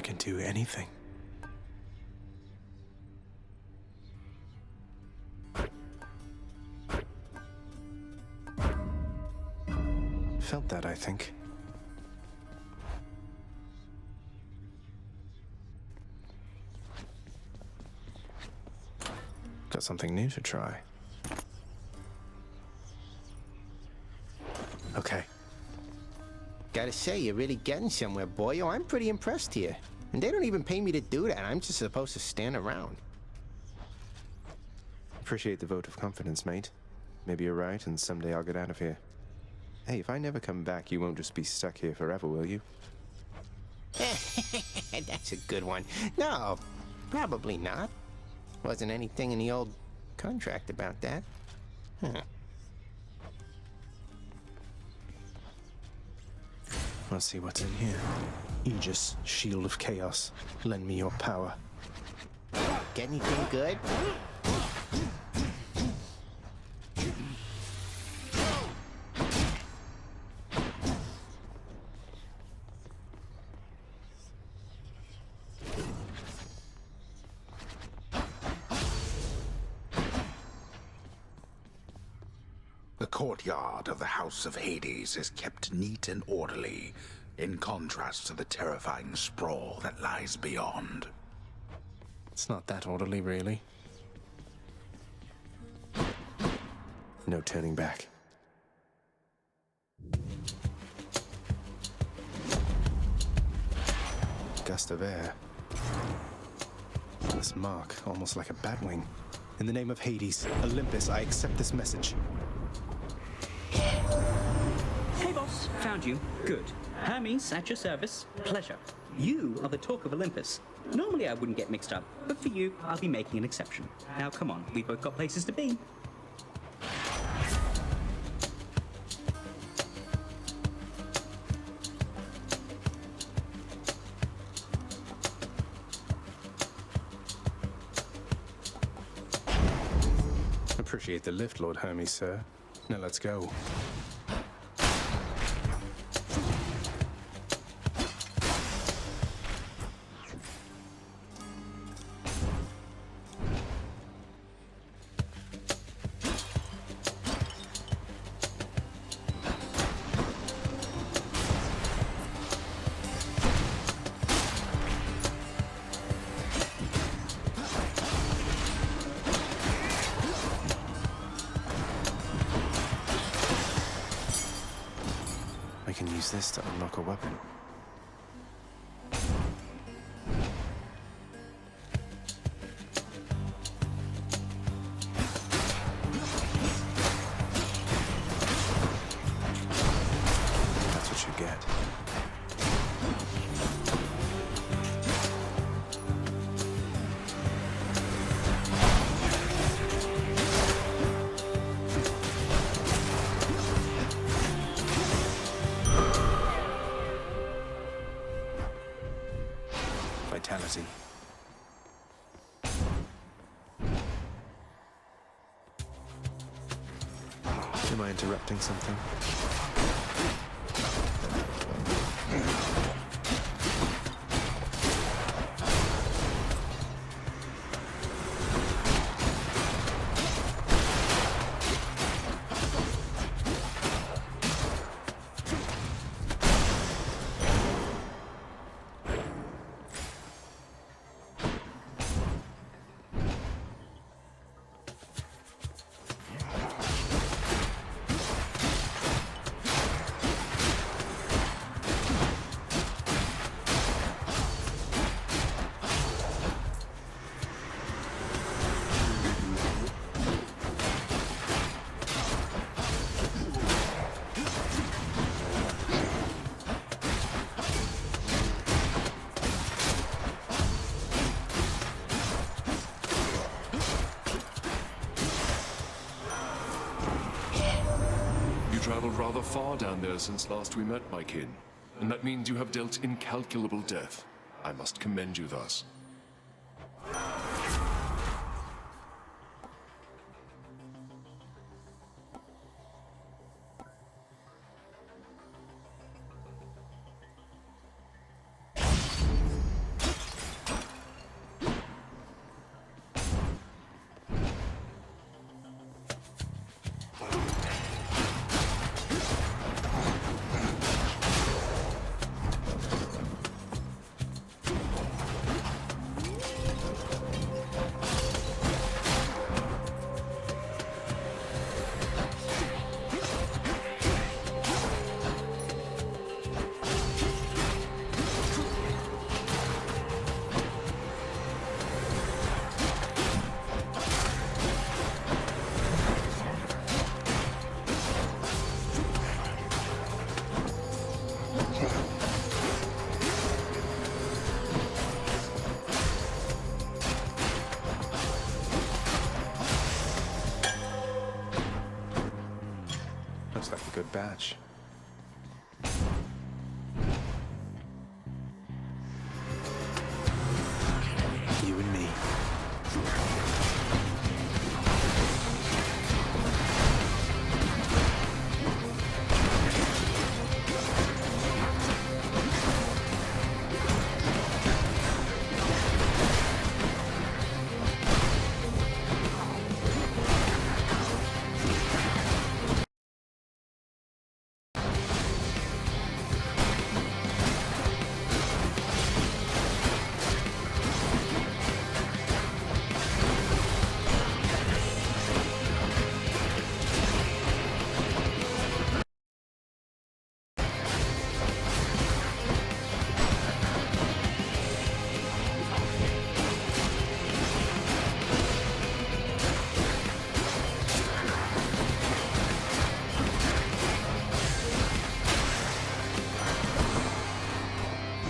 can do anything. Felt that, I think. Got something new to try. Okay. Gotta say, you're really getting somewhere, boyo. I'm pretty impressed here. And they don't even pay me to do that. I'm just supposed to stand around. Appreciate the vote of confidence, mate. Maybe you're right, and someday I'll get out of here. Hey, if I never come back, you won't just be stuck here forever, will you? That's a good one. No, probably not. Wasn't anything in the old contract about that. Huh. Let's see what's in here. Aegis, Shield of Chaos. Lend me your power. Get anything good? The courtyard of the House of Hades is kept neat and orderly, in contrast to the terrifying sprawl that lies beyond. It's not that orderly, really. No turning back. Gust of air. This mark, almost like a batwing. In the name of Hades, Olympus, I accept this message. Hey boss, found you. Good. Hermes, at your service. Pleasure. You are the talk of Olympus. Normally I wouldn't get mixed up, but for you, I'll be making an exception. Now come on, we've both got places to be. Appreciate the lift, Lord Hermes, sir. Now let's go. I can use this to unlock a weapon. That's what you get. Vitality. Am I interrupting something? Traveled rather far down there since last we met, my kin, and that means you have dealt incalculable death. I must commend you thus. batch. You and me.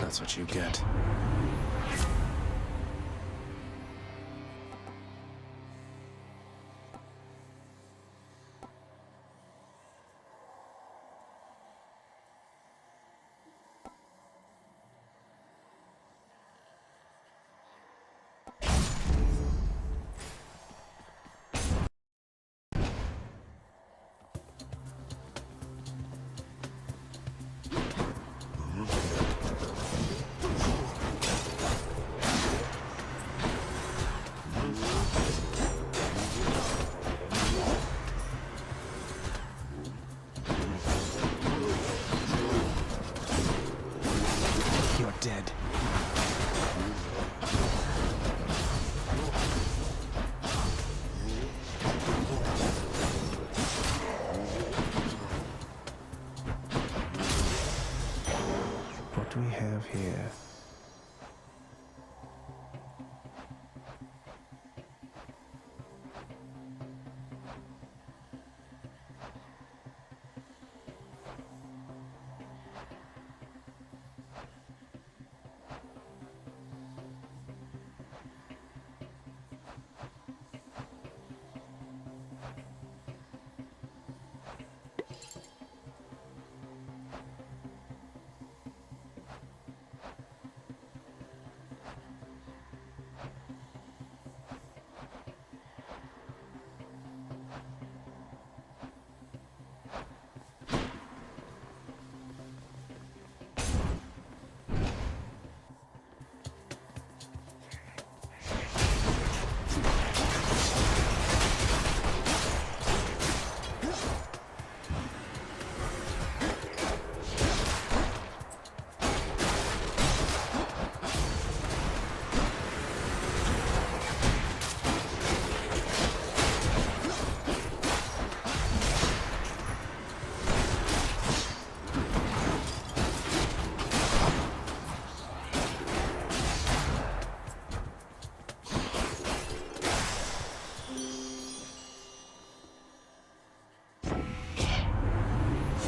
That's what you get. You're dead. What do we have here?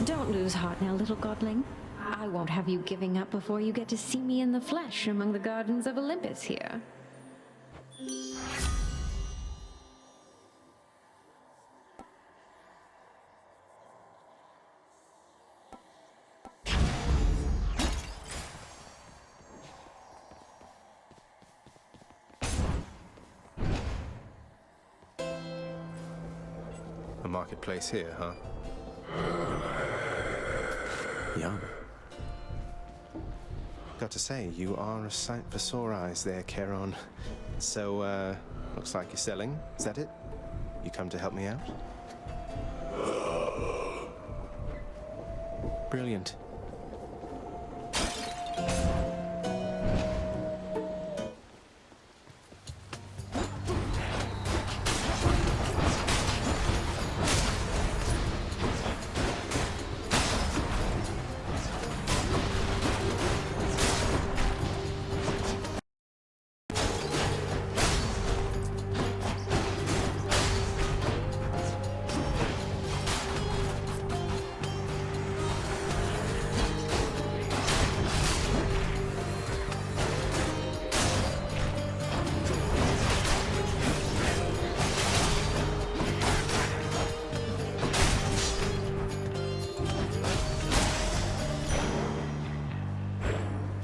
Don't lose heart now, little godling. I won't have you giving up before you get to see me in the flesh among the gardens of Olympus here. A marketplace here, huh? Yum. Got to say, you are a sight for sore eyes there, Charon. So, looks like you're selling. Is that it? You come to help me out? Brilliant.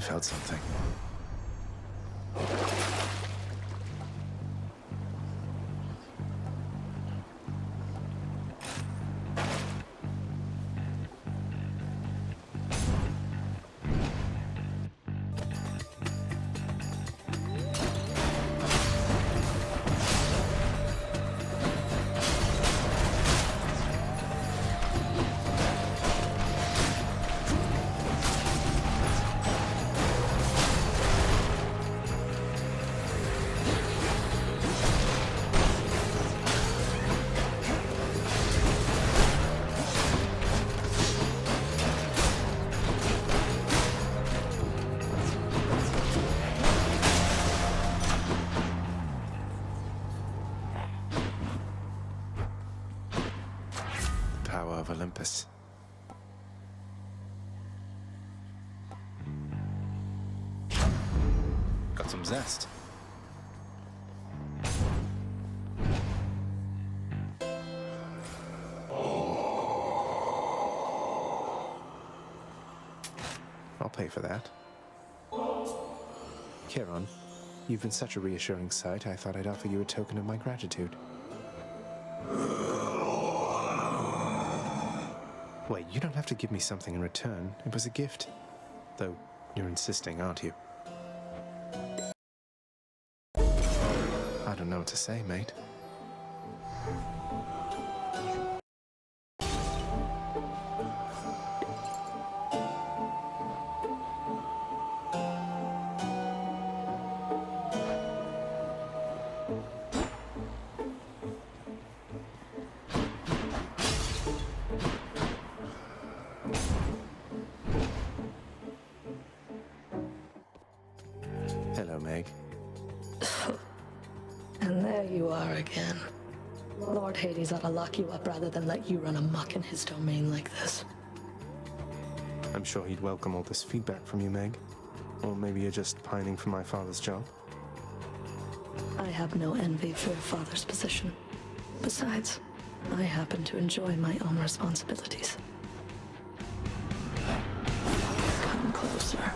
felt something. Power of Olympus. Got some zest. I'll pay for that. Charon, you've been such a reassuring sight, I thought I'd offer you a token of my gratitude. Wait, you don't have to give me something in return. It was a gift. Though, you're insisting, aren't you? I don't know what to say, mate. Hello, Meg. And there you are again. Lord Hades ought to lock you up rather than let you run amok in his domain like this. I'm sure he'd welcome all this feedback from you, Meg. Or maybe you're just pining for my father's job. I have no envy for your father's position. Besides, I happen to enjoy my own responsibilities. Come closer.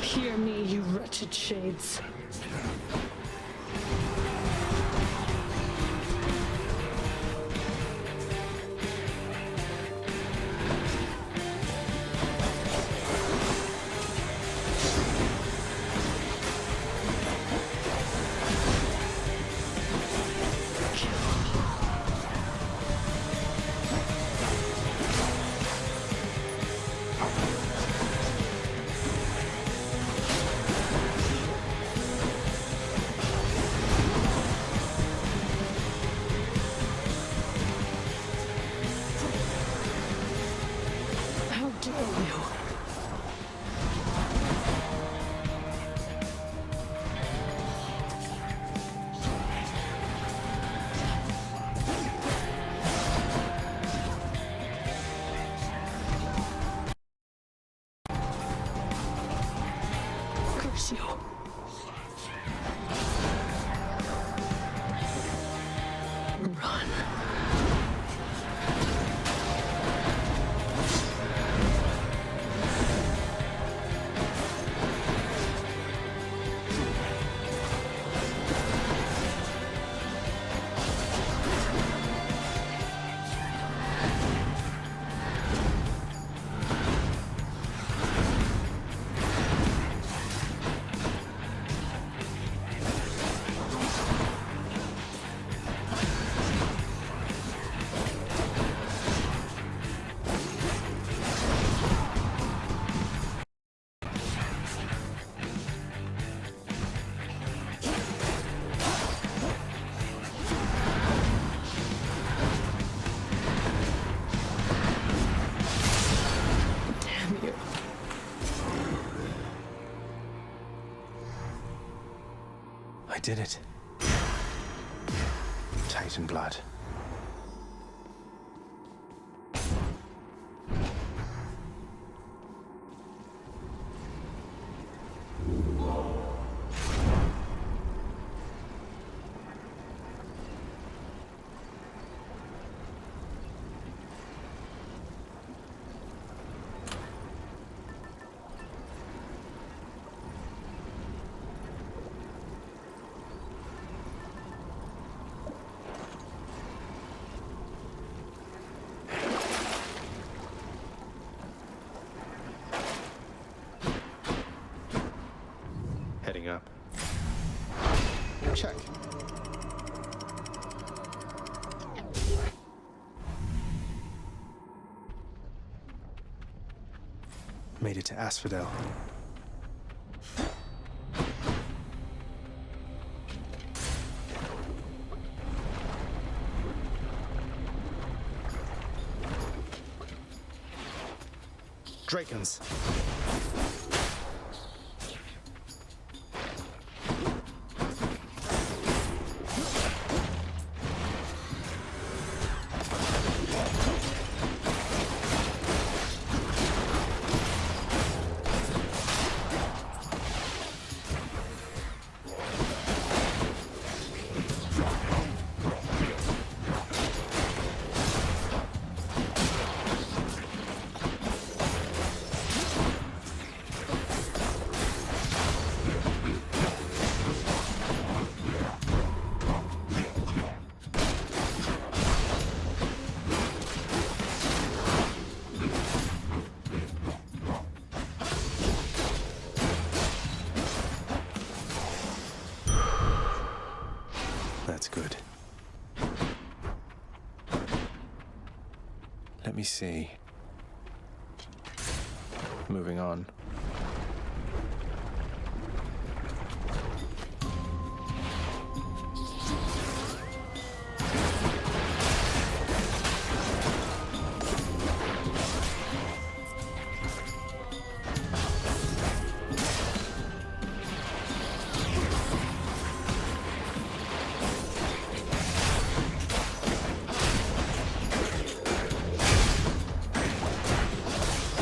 Hear me, you wretched shades. did it. Titan blood. Heading up. Check. Made it to Asphodel. Drakens. That's good. Let me see. Moving on.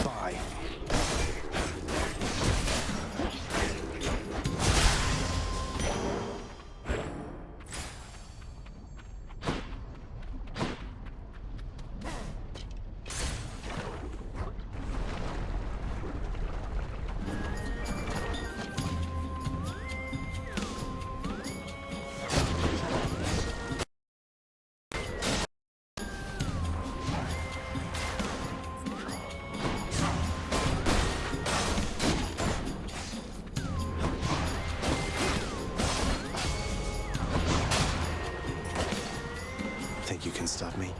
Bye. Think you can stop me?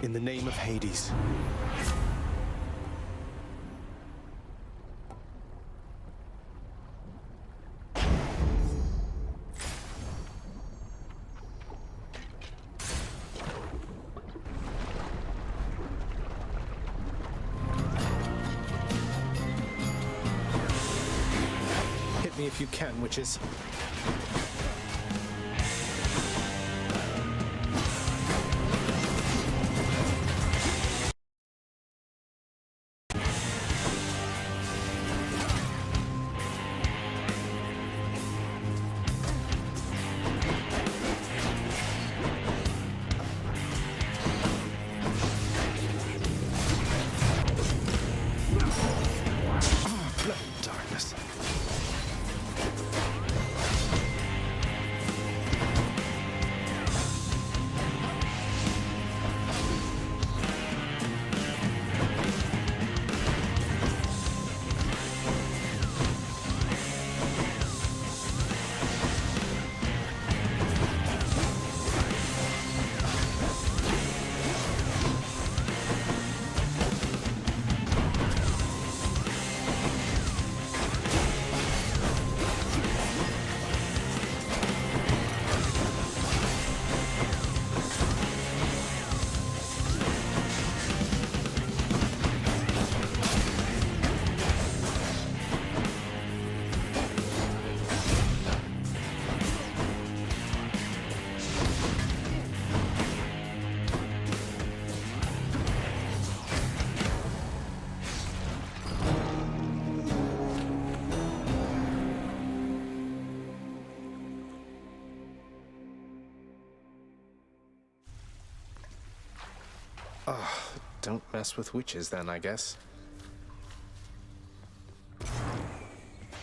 In the name of Hades. Hit me if you can, witches. Darkness. Don't mess with witches then, I guess.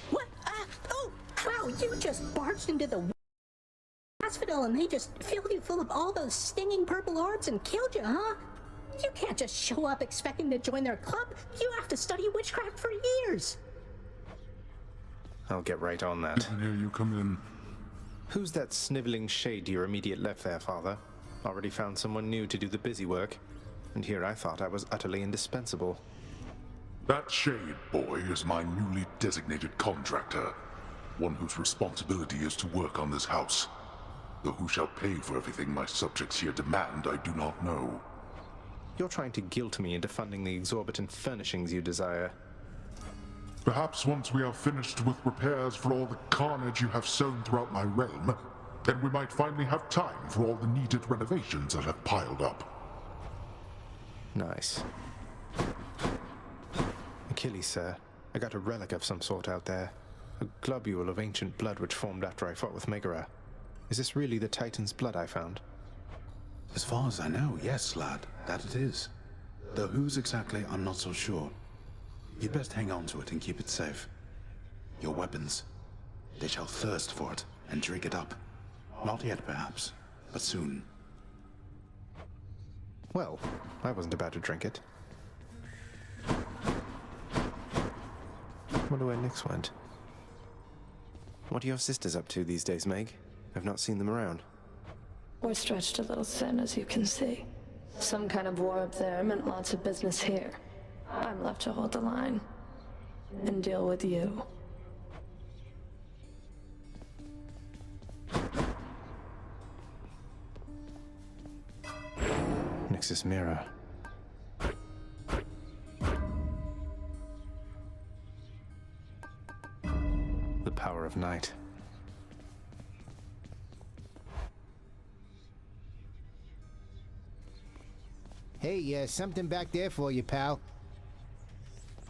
What? Oh, wow, you just barged into the hospital and they just filled you full of all those stinging purple orbs and killed you, huh? You can't just show up expecting to join their club. You have to study witchcraft for years. I'll get right on that. Here you come in. Who's that sniveling shade to your immediate left there, Father? Already found someone new to do the busy work. And here I thought I was utterly indispensable. That shade boy is my newly designated contractor. One whose responsibility is to work on this house. Though who shall pay for everything my subjects here demand, I do not know. You're trying to guilt me into funding the exorbitant furnishings you desire. Perhaps once we are finished with repairs for all the carnage you have sown throughout my realm, then we might finally have time for all the needed renovations that have piled up. Nice. Achilles, sir. I got a relic of some sort out there. A globule of ancient blood which formed after I fought with Megara. Is this really the Titan's blood I found? As far as I know, yes, lad, that it is. Though whose exactly, I'm not so sure. You'd best hang on to it and keep it safe. Your weapons, they shall thirst for it and drink it up. Not yet, perhaps, but soon. Well, I wasn't about to drink it. Wonder where Nyx went. What are your sisters up to these days, Meg? I've not seen them around. We're stretched a little thin, as you can see. Some kind of war up there meant lots of business here. I'm left to hold the line and deal with you. Nyx's mirror. The power of night. Hey, something back there for you, pal.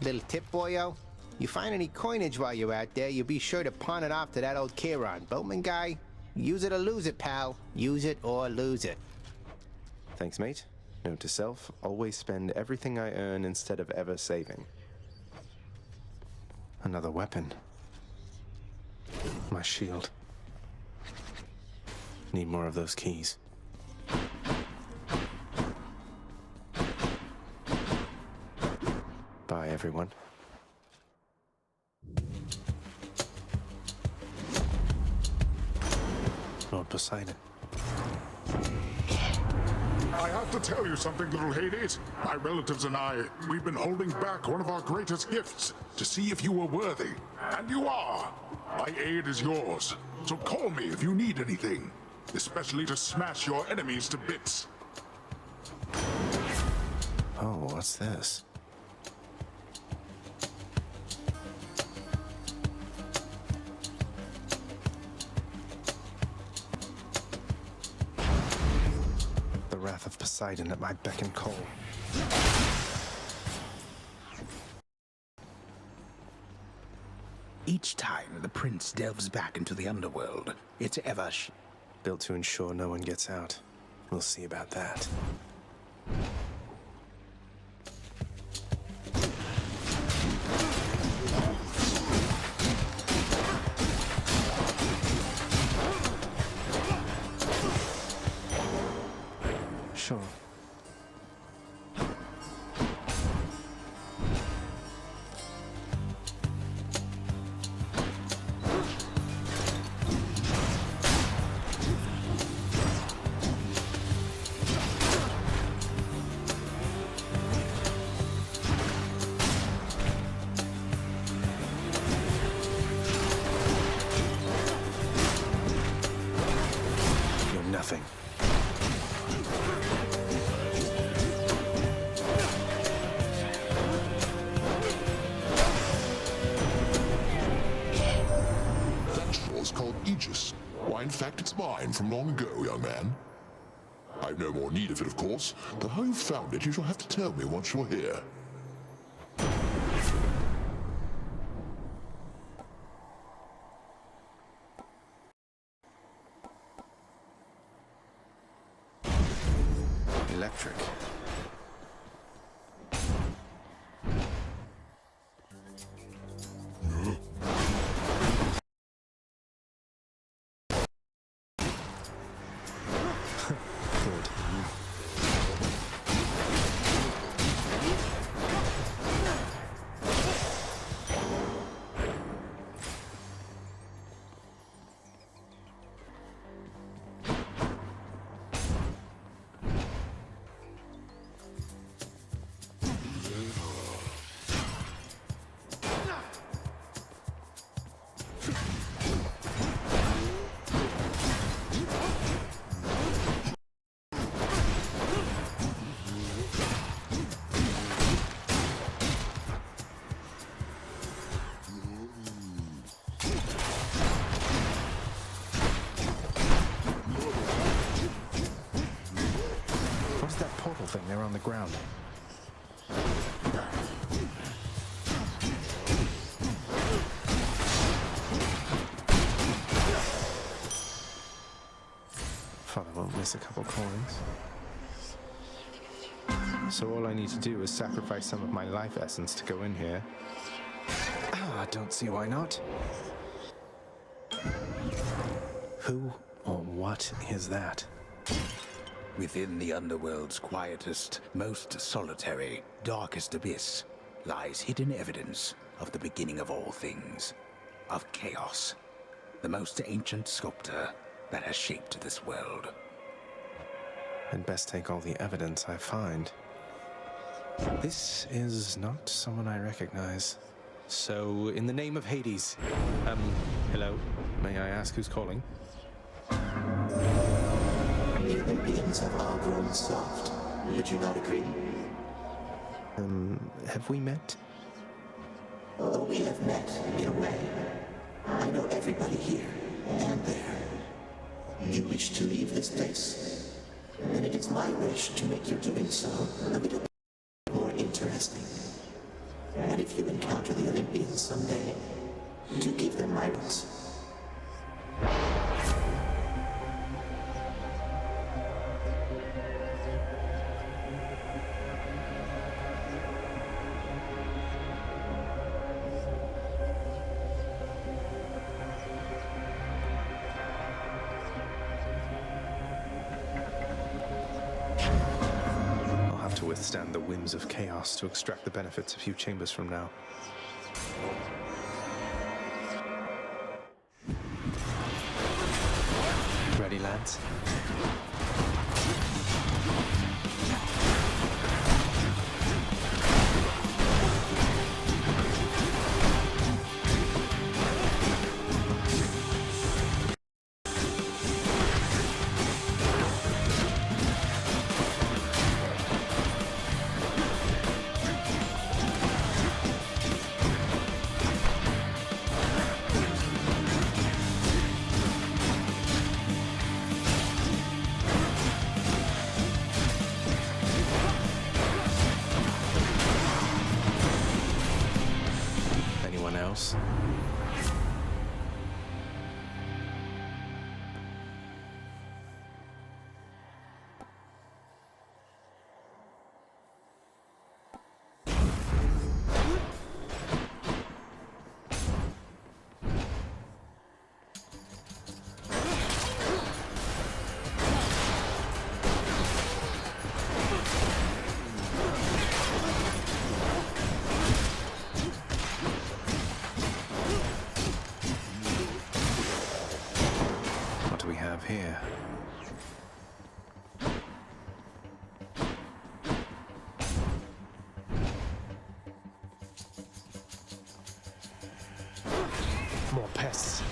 Little tip, boyo. You find any coinage while you're out there, you be sure to pawn it off to that old Charon. Boatman guy, use it or lose it, pal. Use it or lose it. Thanks, mate. Note to self, always spend everything I earn instead of ever saving. Another weapon. My shield. Need more of those keys. Bye, everyone. Lord Poseidon. I have to tell you something, little Hades. My relatives and I, we've been holding back one of our greatest gifts to see if you were worthy. And you are. My aid is yours. So call me if you need anything, especially to smash your enemies to bits. Oh, what's this? The wrath of Poseidon at my beck and call. Each time the prince delves back into the underworld, it's ever Built to ensure no one gets out. We'll see about that. Sure. You're nothing. That shore is called Aegis. Why, in fact, it's mine from long ago, young man. I've no more need of it, of course, but how you found it you shall have to tell me once you're here. Electric. on the ground. Father won't miss a couple coins. So all I need to do is sacrifice some of my life essence to go in here. Ah, I don't see why not. Who or what is that? Within the underworld's quietest, most solitary, darkest abyss lies hidden evidence of the beginning of all things, of chaos, the most ancient sculptor that has shaped this world. I'd best take all the evidence I find. This is not someone I recognize. So, in the name of Hades, hello? May I ask who's calling? The Olympians have all grown soft. Would you not agree? Have we met? Oh, we have met, in a way. I know everybody here and there. You wish to leave this place, and it is my wish to make your doing so a little more interesting. And if you encounter the Olympians someday, do give them my words. Withstand the whims of chaos to extract the benefits a few chambers from now. Ready, lads? Here. More pests.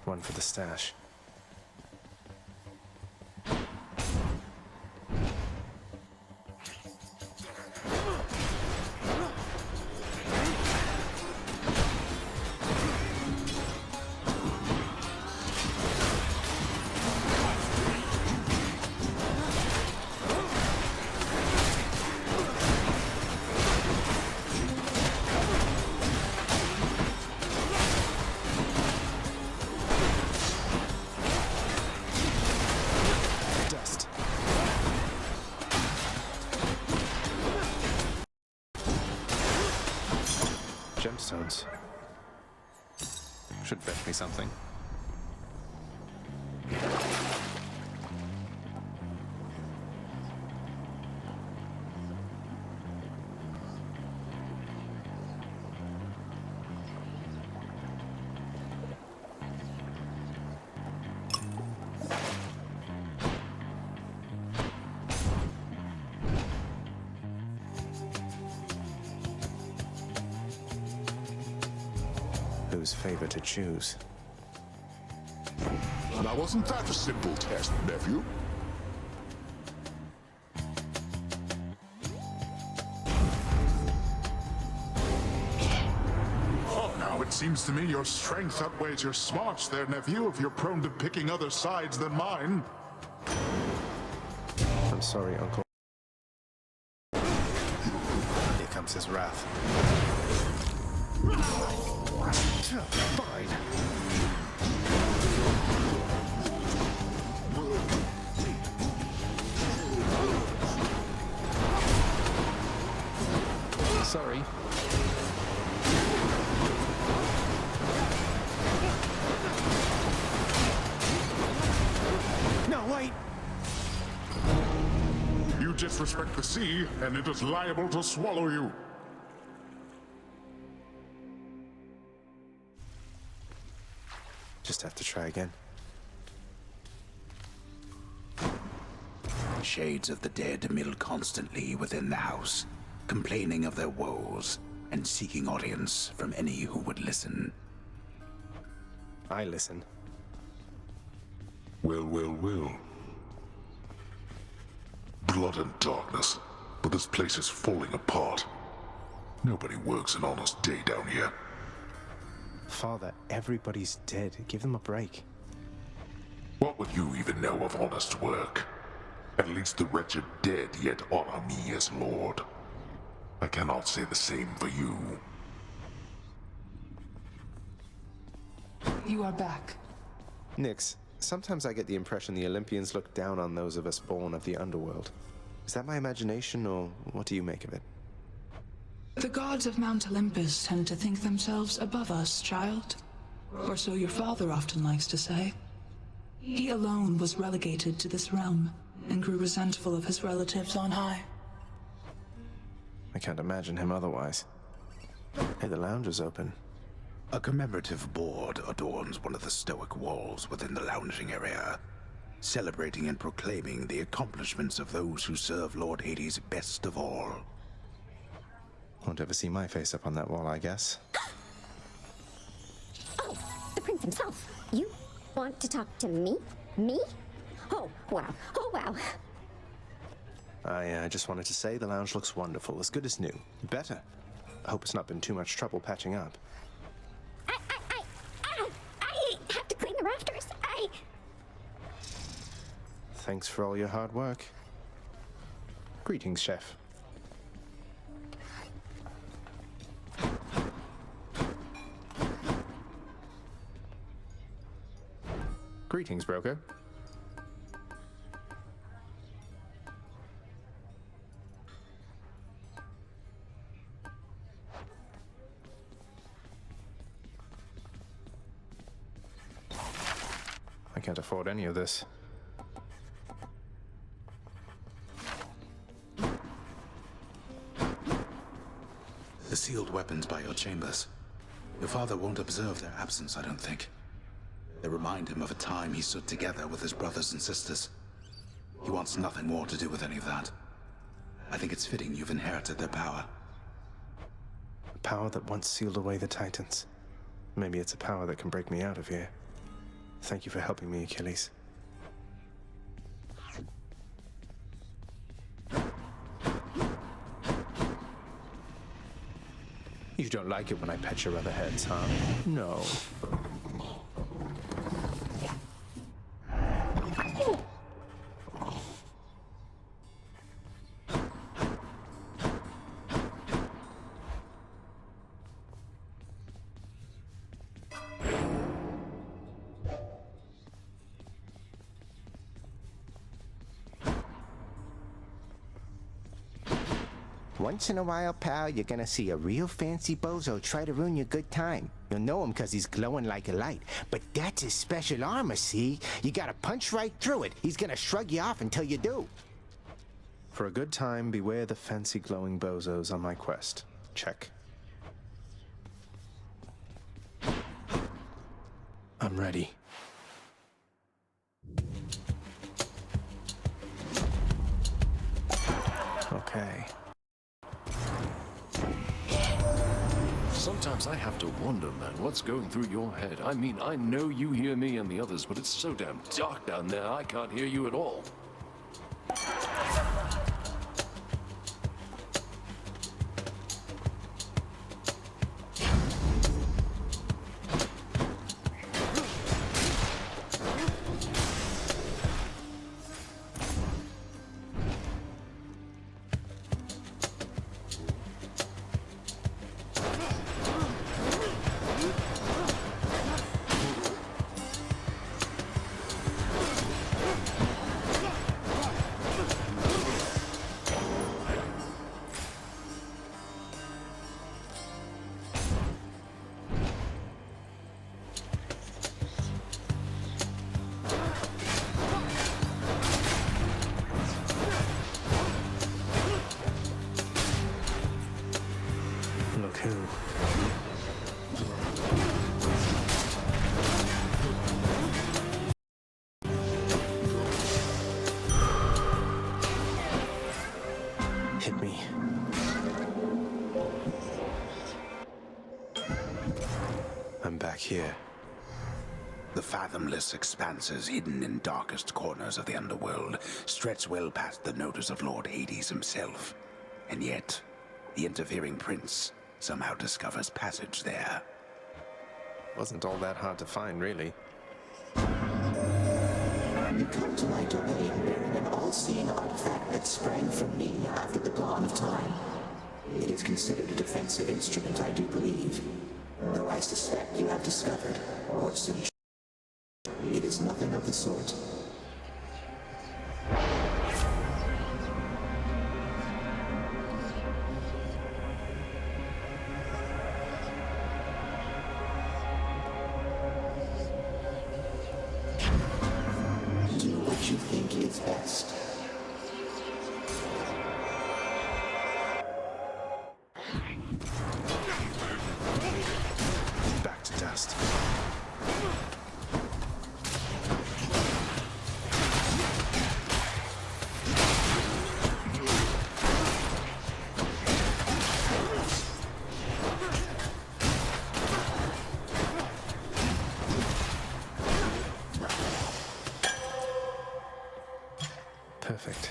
One for the stash. Gemstones. Should fetch me something. whose favor to choose. Now, wasn't that a simple test, nephew? Oh, now it seems to me your strength outweighs your smarts there, nephew, if you're prone to picking other sides than mine. I'm sorry, Uncle. Here comes his wrath. Fine. Sorry. No, wait! You disrespect the sea, and it is liable to swallow you. Just have to try again. Shades of the dead mill constantly within the house, complaining of their woes and seeking audience from any who would listen. I listen. Well, well, well. Blood and darkness, but this place is falling apart. Nobody works an honest day down here. Father, everybody's dead. Give them a break. What would you even know of honest work? At least the wretched dead yet honor me as Lord. I cannot say the same for you. You are back. Nyx, sometimes I get the impression the Olympians look down on those of us born of the underworld. Is that my imagination, or what do you make of it? The gods of Mount Olympus tend to think themselves above us, child. Or so your father often likes to say. He alone was relegated to this realm, and grew resentful of his relatives on high. I can't imagine him otherwise. Hey, the lounge is open. A commemorative board adorns one of the stoic walls within the lounging area, celebrating and proclaiming the accomplishments of those who serve Lord Hades best of all. Won't ever see my face up on that wall, I guess. Oh, the prince himself. You want to talk to me? Me? Oh, wow. Oh, wow. I just wanted to say the lounge looks wonderful, as good as new. Better. I hope it's not been too much trouble patching up. I have to clean the rafters. Thanks for all your hard work. Greetings, Chef. Greetings, broker. I can't afford any of this. The sealed weapons by your chambers. Your father won't observe their absence, I don't think. They remind him of a time he stood together with his brothers and sisters. He wants nothing more to do with any of that. I think it's fitting you've inherited their power. A power that once sealed away the Titans. Maybe it's a power that can break me out of here. Thank you for helping me, Achilles. You don't like it when I pet your other heads, huh? No. Once in a while, pal, you're gonna see a real fancy bozo try to ruin your good time. You'll know him because he's glowing like a light. But that's his special armor, see? You gotta punch right through it. He's gonna shrug you off until you do. For a good time, beware the fancy glowing bozos on my quest. Check. I'm ready. Okay. Sometimes I have to wonder, man, what's going through your head. I mean, I know you hear me and the others, but it's so damn dark down there, I can't hear you at all. Look who. Hit me. I'm back here. The fathomless expanses hidden in darkest corners of the underworld stretch well past the notice of Lord Hades himself. And yet, the interfering prince somehow discovers passage there. Wasn't all that hard to find, really. You come to my domain bearing an all-seeing artifact that sprang from me after the dawn of time. It is considered a defensive instrument, I do believe. Though I suspect you have discovered, or soon it is nothing of the sort. Do what you think is best. Back to dust. Perfect.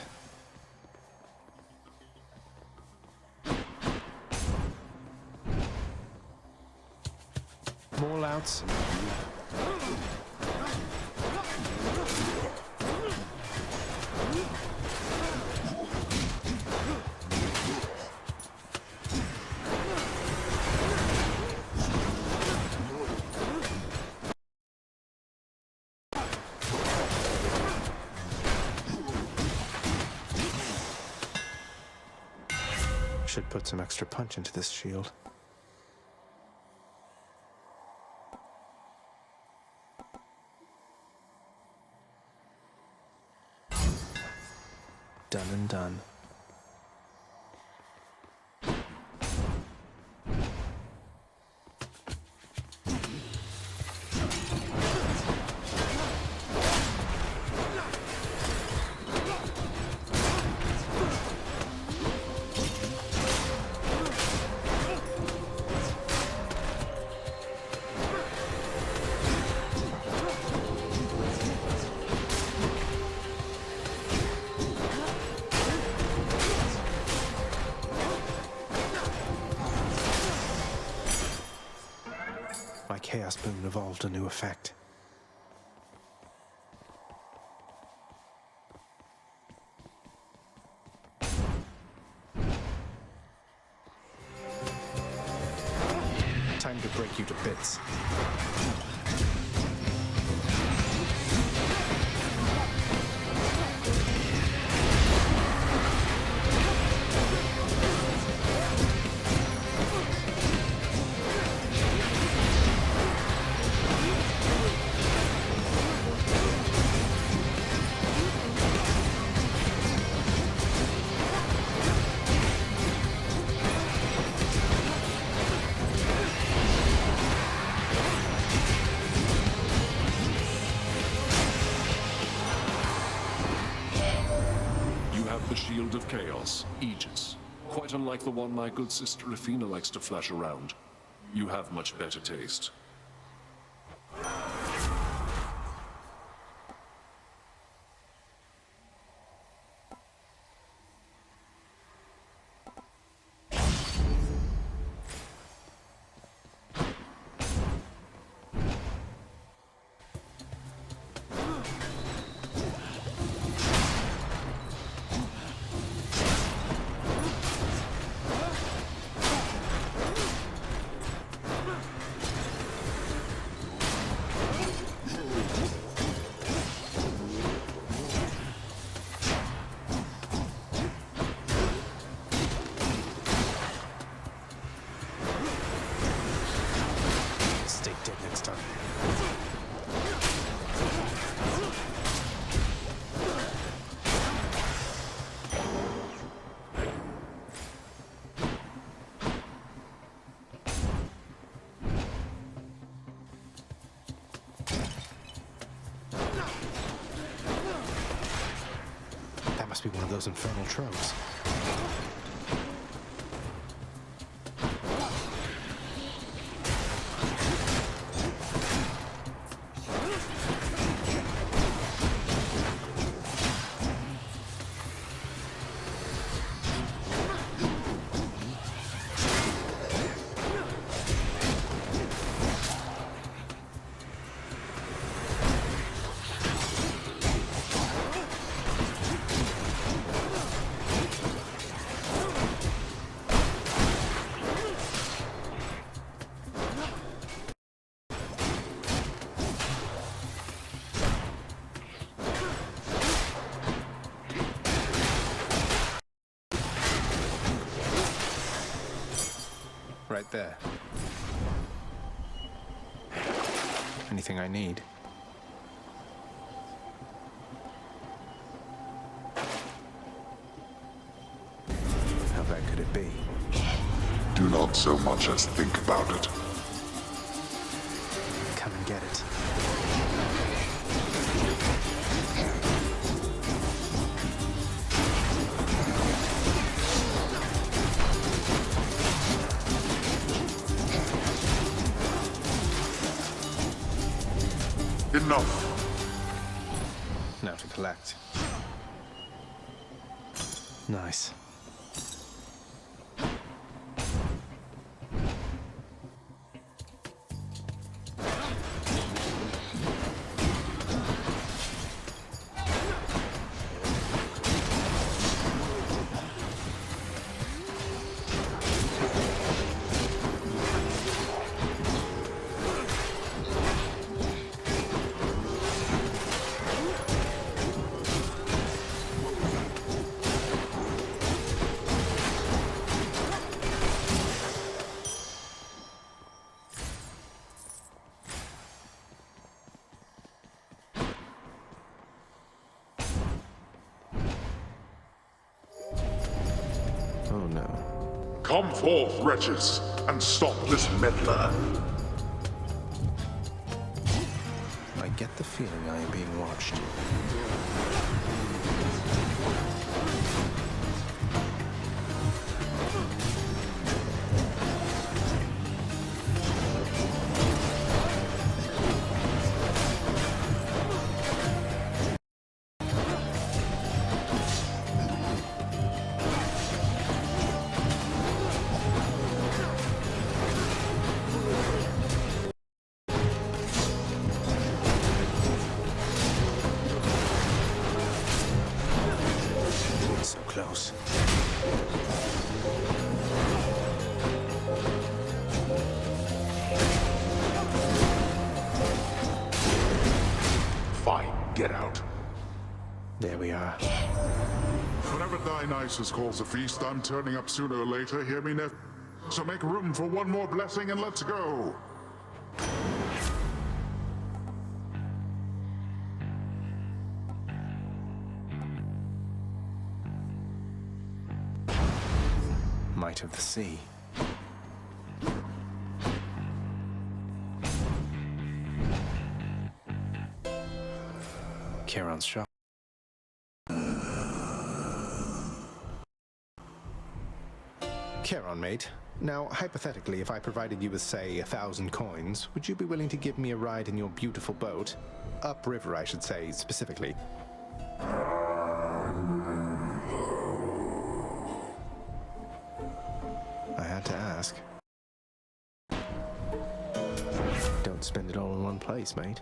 More louts. Should put some extra punch into this shield. Done and done. My Chaos Boon evolved a new effect. Time to break you to bits. The Shield of Chaos, Aegis. Quite unlike the one my good sister Athena likes to flash around. You have much better taste. Stay dead next time. That must be one of those infernal tropes. Right there. Anything I need. How bad could it be? Do not so much as think about it. Come and get it. Enough. Now to collect. Nice. Oh no. Come forth, wretches, and stop this meddler. I get the feeling I am being watched. So close. Fine, get out. There we are. Whenever Dionysus calls a feast, I'm turning up sooner or later, hear me, Nef? So make room for one more blessing and let's go. Might of the sea. Charon's shop. Charon, mate. Now, hypothetically, if I provided you with, say, 1,000 coins, would you be willing to give me a ride in your beautiful boat? Upriver, I should say, specifically. I had to ask. Don't spend it all in one place, mate.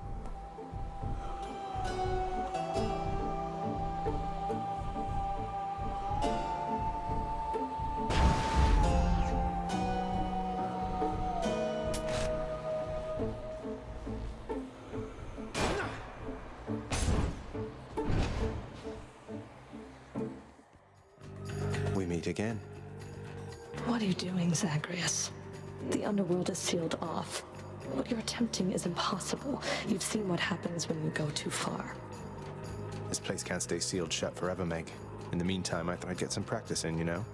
We meet again. What are you doing, Zagreus? The underworld is sealed off. What you're attempting is impossible. You've seen what happens when you go too far. This place can't stay sealed shut forever, Meg. In the meantime, I thought I'd get some practice in, you know?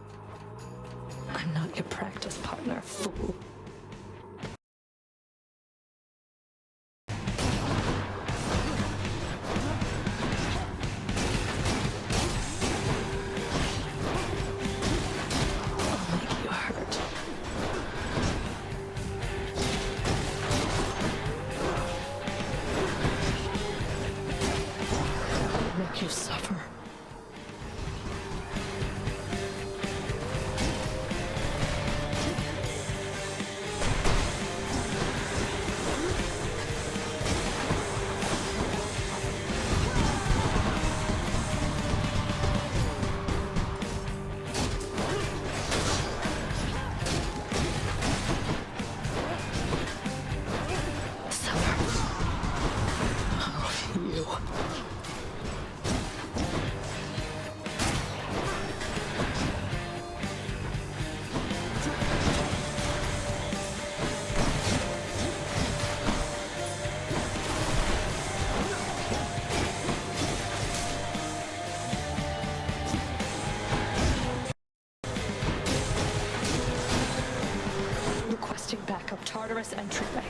I'm not your practice partner, fool. You suffer. Backup Tartarus entryway.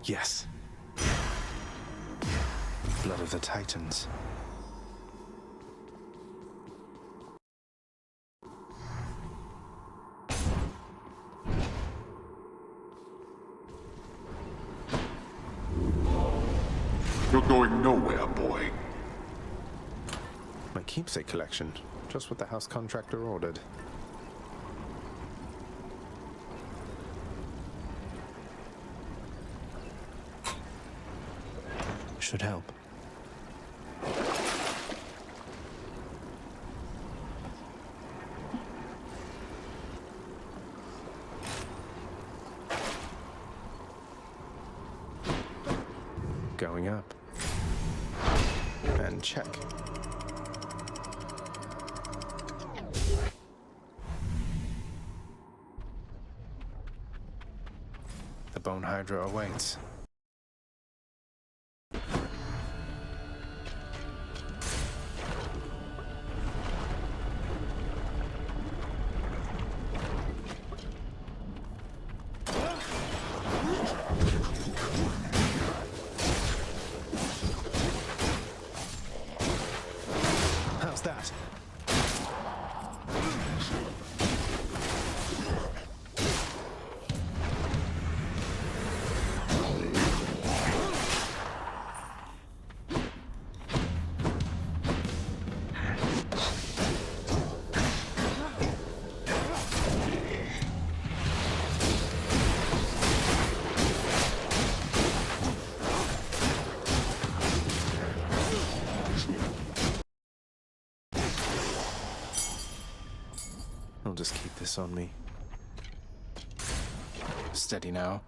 Yes. Blood of the Titans. You're going nowhere, boy. My keepsake collection. Just what the house contractor ordered. Should help. Going up. And check. The Bone Hydra awaits. How's that? I'll just keep this on me. Steady now.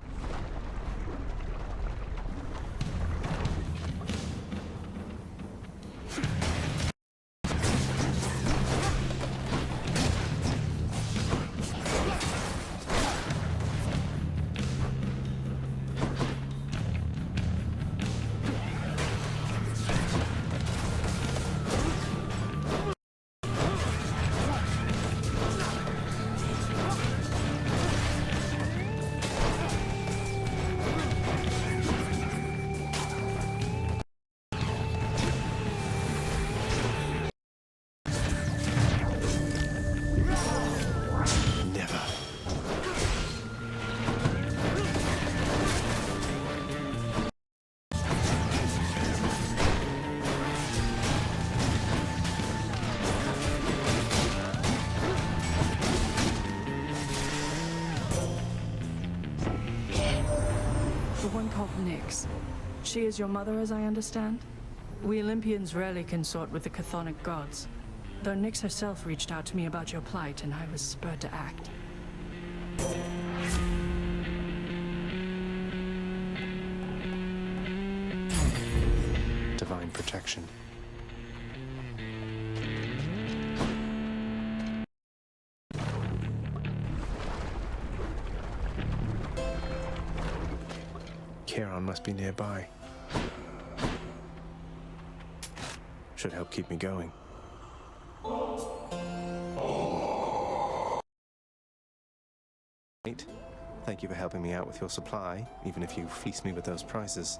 Nyx. She is your mother, as I understand? We Olympians rarely consort with the chthonic gods, though Nyx herself reached out to me about your plight, and I was spurred to act. Divine protection. Charon must be nearby. Should help keep me going. Thank you for helping me out with your supply, even if you fleece me with those prices.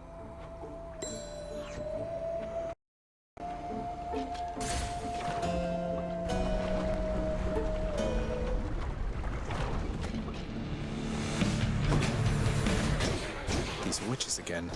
These witches again.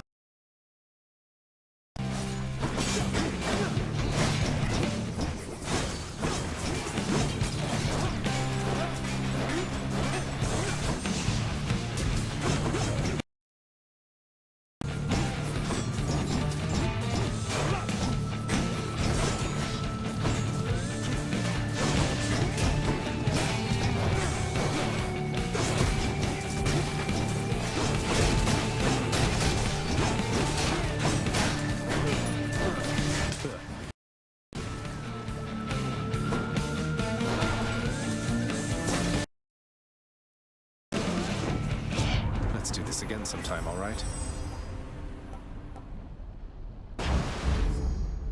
Let's do this again sometime, all right?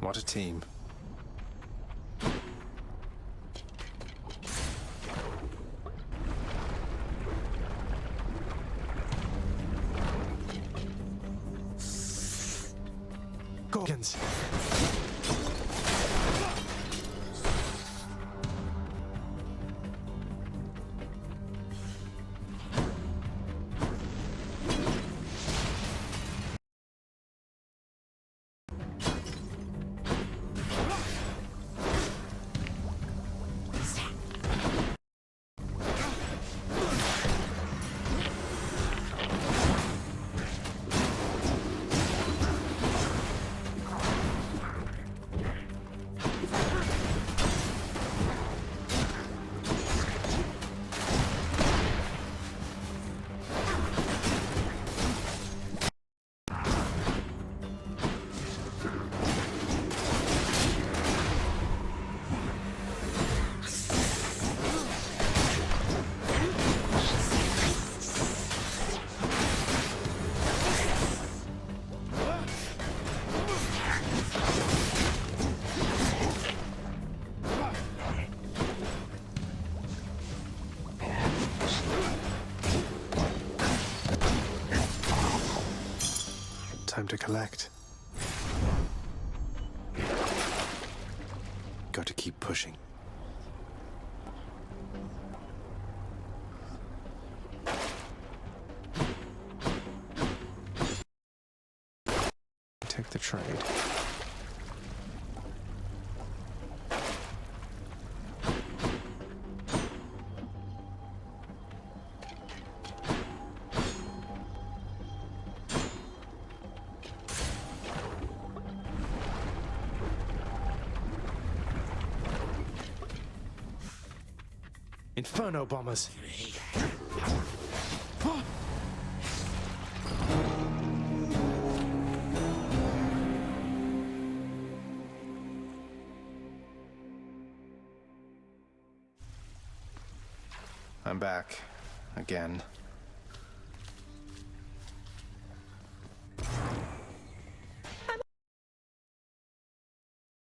What a team. Gorgons! Time to collect. got to keep pushing. Take the trade. Inferno bombers! I'm back. Again.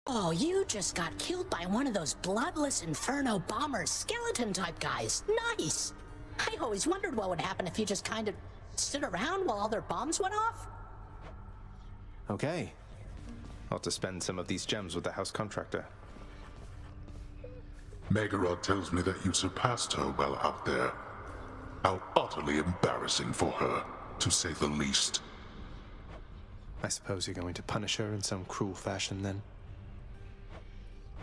Oh, you just got killed by one of those bloodless Inferno bomber skeleton-type guys. Nice! I always wondered what would happen if you just kind of stood around while all their bombs went off. Okay. Ought to spend some of these gems with the house contractor. Megarod tells me that you surpassed her well out there. How utterly embarrassing for her, to say the least. I suppose you're going to punish her in some cruel fashion, then?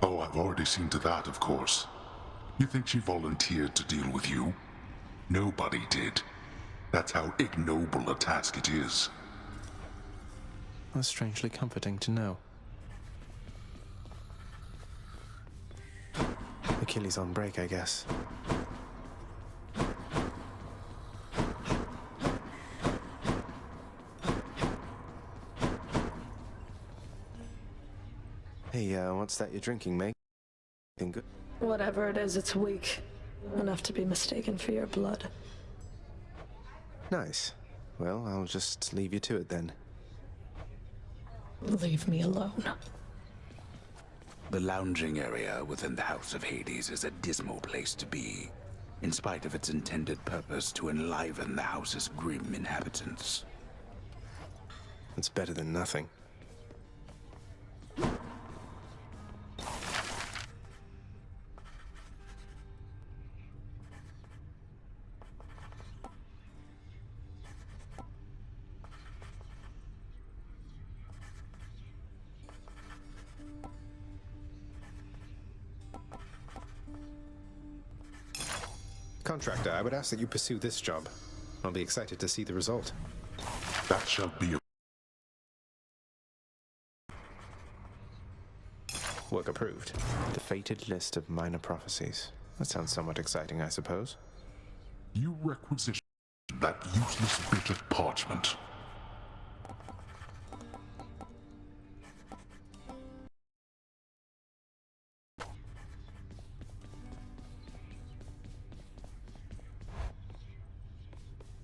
Oh, I've already seen to that, of course. You think she volunteered to deal with you? Nobody did. That's how ignoble a task it is. That's strangely comforting to know. Achilles on break, I guess. Hey, what's that you're drinking, Meg? Anything good? Whatever it is, it's weak. Enough to be mistaken for your blood. Nice. Well, I'll just leave you to it then. Leave me alone. The lounging area within the House of Hades is a dismal place to be, in spite of its intended purpose to enliven the house's grim inhabitants. It's better than nothing. Contractor, I would ask that you pursue this job. I'll be excited to see the result. That shall be. Work approved. The fated list of minor prophecies. That sounds somewhat exciting, I suppose. You requisition that useless bit of parchment.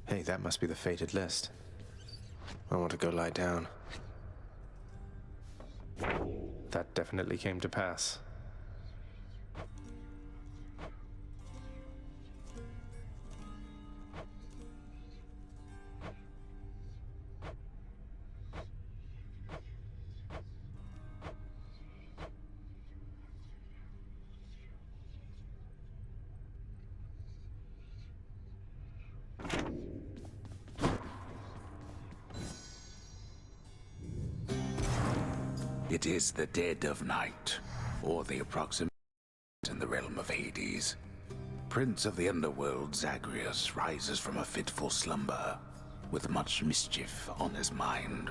Hey, that must be the fated list. I want to go lie down. That definitely came to pass. It is the dead of night, or the approximate in the realm of Hades. Prince of the underworld Zagreus rises from a fitful slumber, with much mischief on his mind.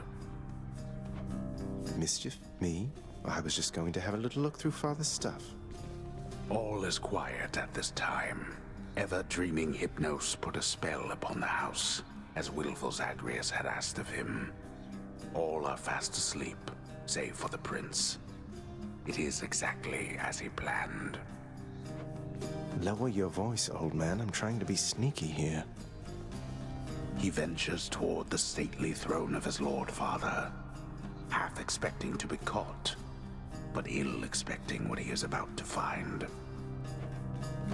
Mischief? Me? I was just going to have a little look through Father's stuff. All is quiet at this time. Ever-dreaming Hypnos put a spell upon the house, as willful Zagreus had asked of him. All are fast asleep, save for the prince. It is exactly as he planned. Lower your voice, old man. I'm trying to be sneaky here. He ventures toward the stately throne of his lord father, half expecting to be caught, but ill expecting what he is about to find.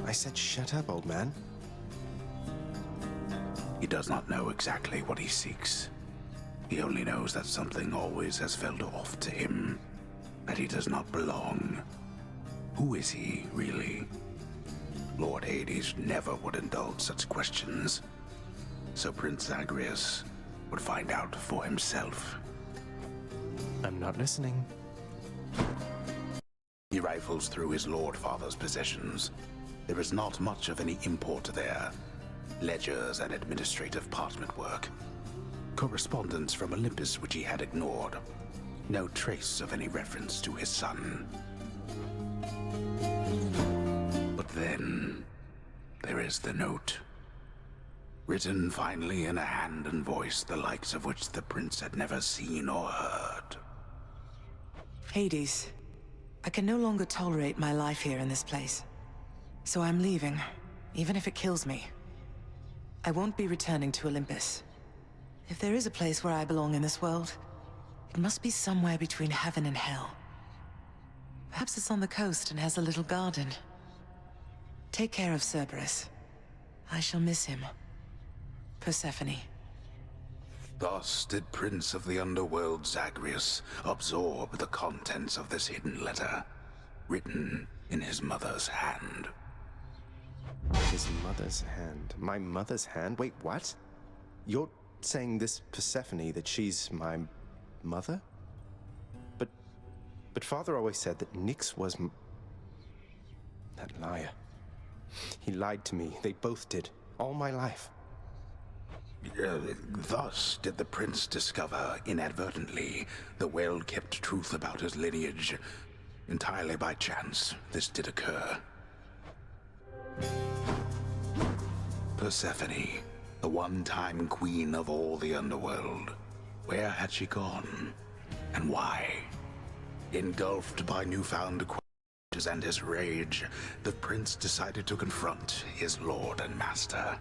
I said shut up, old man. He does not know exactly what he seeks. He only knows that something always has felt off to him, that he does not belong. Who is he, really? Lord Hades never would indulge such questions, so Prince Zagreus would find out for himself. I'm not listening. He rifles through his Lord Father's possessions. There is not much of any import there. Ledgers and administrative parchment work. Correspondence from Olympus which he had ignored. No trace of any reference to his son. But then, there is the note. Written finally in a hand and voice the likes of which the prince had never seen or heard. Hades, I can no longer tolerate my life here in this place. So I'm leaving, even if it kills me. I won't be returning to Olympus. If there is a place where I belong in this world, it must be somewhere between heaven and hell. Perhaps it's on the coast and has a little garden. Take care of Cerberus. I shall miss him. Persephone. Thus did Prince of the Underworld Zagreus absorb the contents of this hidden letter, written in his mother's hand. His mother's hand? My mother's hand? Wait, what? You're saying this Persephone, that she's my mother? But Father always said that Nyx was that liar. He lied to me. They both did. All my life. Thus did the prince discover, inadvertently, the well-kept truth about his lineage. Entirely by chance, this did occur. Persephone, the one-time queen of all the underworld. Where had she gone? And why? Engulfed by newfound questions and his rage, the prince decided to confront his lord and master.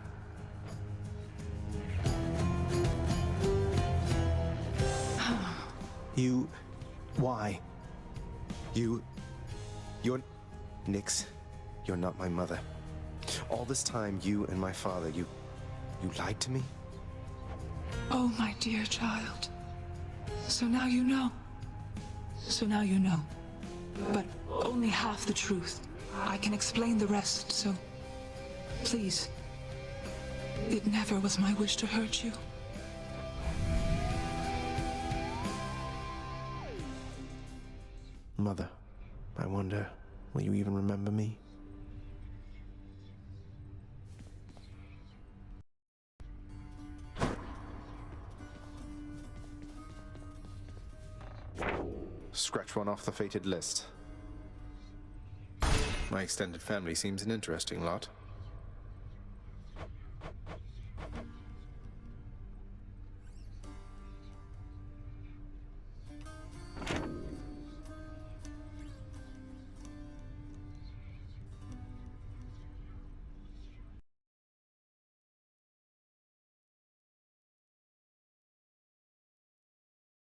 You... why? You're... Nyx, you're not my mother. All this time, you and my father, you lied to me? Oh, my dear child. So now you know. So now you know. But only half the truth. I can explain the rest, so... please. It never was my wish to hurt you. Mother, I wonder, will you even remember me? Scratch one off the fated list. My extended family seems an interesting lot.